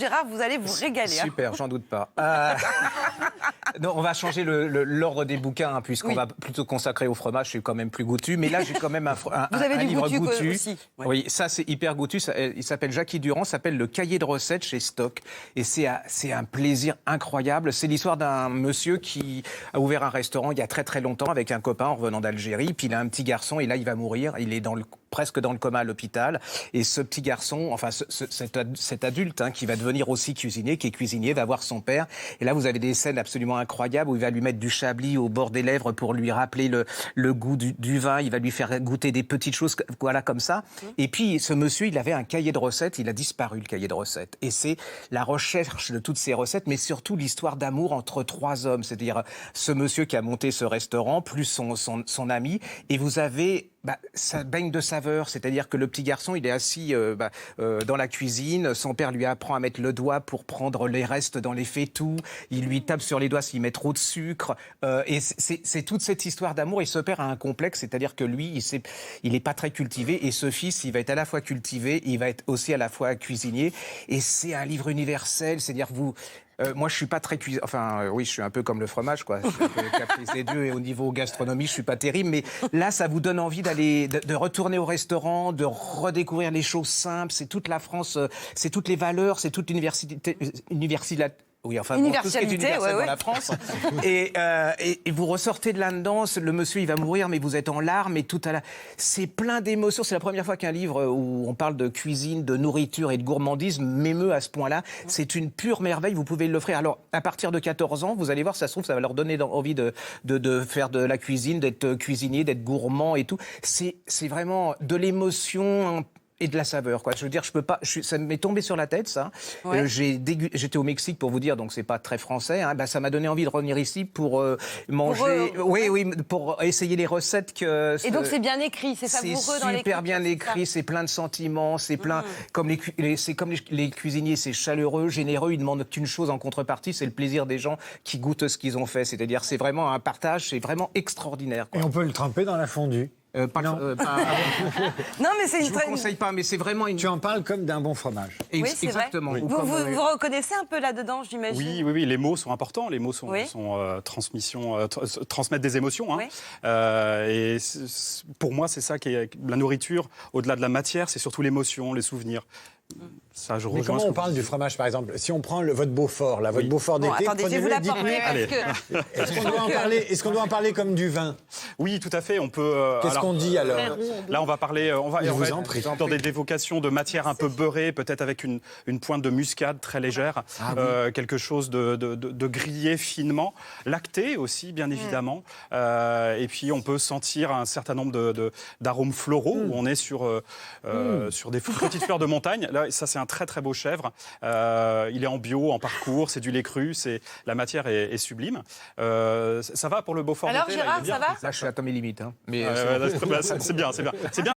Gérard, vous allez vous régaler. Super, j'en doute pas. Non, on va changer l'ordre des bouquins, hein, puisqu'on va plutôt consacrer au fromage. Je suis quand même plus goûtu. Mais là, j'ai quand même un livre goûtu. Aussi. Ouais. Oui, ça, c'est hyper goûtu. Il s'appelle Jackie Durand, s'appelle Le Cahier de recettes chez Stock. Et c'est un plaisir incroyable. C'est l'histoire d'un monsieur qui a ouvert un restaurant il y a très très longtemps avec un copain en revenant d'Algérie. Puis il a un petit garçon et là, il va mourir. Il est presque dans le coma à l'hôpital. Et ce petit garçon, enfin cet adulte qui va devenir aussi cuisinier, qui est cuisinier, va voir son père. Et là, vous avez des scènes absolument incroyables où il va lui mettre du chablis au bord des lèvres pour lui rappeler le goût du vin. Il va lui faire goûter des petites choses, voilà, comme ça. Et puis, ce monsieur, il avait un cahier de recettes. Il a disparu, le cahier de recettes. Et c'est la recherche de toutes ces recettes, mais surtout l'histoire d'amour entre trois hommes. C'est-à-dire ce monsieur qui a monté ce restaurant, plus son ami. Et vous avez... ça baigne de saveur, c'est-à-dire que le petit garçon, il est assis dans la cuisine, son père lui apprend à mettre le doigt pour prendre les restes dans les fétous, il lui tape sur les doigts s'il met trop de sucre, et c'est toute cette histoire d'amour, et ce père a un complexe, c'est-à-dire que lui, il n'est pas très cultivé, et ce fils, il va être à la fois cultivé, il va être aussi à la fois cuisinier, et c'est un livre universel, c'est-à-dire moi, je suis pas très cuisinier. Enfin, oui, je suis un peu comme le fromage, quoi. Je suis un peu caprice des dieux et au niveau gastronomie, je suis pas terrible. Mais là, ça vous donne envie de retourner au restaurant, de redécouvrir les choses simples. C'est toute la France, c'est toutes les valeurs, c'est toute l'université. Oui, enfin, tout ce qui est universel dans la France. Et vous ressortez de là-dedans, le monsieur, il va mourir, mais vous êtes en larmes, et c'est plein d'émotions. C'est la première fois qu'un livre où on parle de cuisine, de nourriture et de gourmandisme m'émeut à ce point-là. C'est une pure merveille, vous pouvez l'offrir. Alors, à partir de 14 ans, vous allez voir, ça se trouve, ça va leur donner envie de faire de la cuisine, d'être cuisinier, d'être gourmand et tout. C'est vraiment de l'émotion et de la saveur, quoi. Je veux dire, je peux pas. Ça m'est tombé sur la tête, ça. Ouais. J'étais au Mexique pour vous dire, donc c'est pas très français. Ça m'a donné envie de revenir ici pour manger. Oui, pour essayer les recettes que. Et donc c'est bien écrit, c'est savoureux dans l'écriture. C'est super bien écrit, c'est plein de sentiments, c'est plein comme les cuisiniers, c'est chaleureux, généreux. Ils demandent qu'une chose en contrepartie, c'est le plaisir des gens qui goûtent ce qu'ils ont fait. C'est-à-dire, c'est vraiment un partage, c'est vraiment extraordinaire, quoi. Et on peut le tremper dans la fondue. Non, mais c'est je ne vous conseille pas, mais c'est vraiment Tu en parles comme d'un bon fromage. Oui, c'est exactement. Vrai. Vous reconnaissez un peu là-dedans, j'imagine. Oui, les mots sont importants. Les mots sont transmettent des émotions. Et pour moi, c'est ça qui est la nourriture. Au-delà de la matière, c'est surtout l'émotion, les souvenirs. Ça, mais comment on parle du fromage, par exemple? Si on prend votre Beaufort, votre Beaufort d'été, attendez, je vais vous l'apporter parce que... Est-ce qu'on doit en parler comme du vin? Oui, tout à fait. On peut. Qu'est-ce qu'on dit alors? Là, on va parler. On va dans des évocations de matière un peu beurrée, peut-être avec une pointe de muscade très légère, quelque chose de grillé finement, lacté aussi, bien évidemment. Et puis, on peut sentir un certain nombre d'arômes floraux où on est sur des petites fleurs de montagne. Là, ça, c'est un très très beau chèvre. Il est en bio, en parcours, c'est du lait cru, la matière est sublime. Ça va pour le Beaufort d'été? Alors Gérard, ça va? Là, je suis à Tommy Limite. Mais c'est bien, c'est bien. C'est bien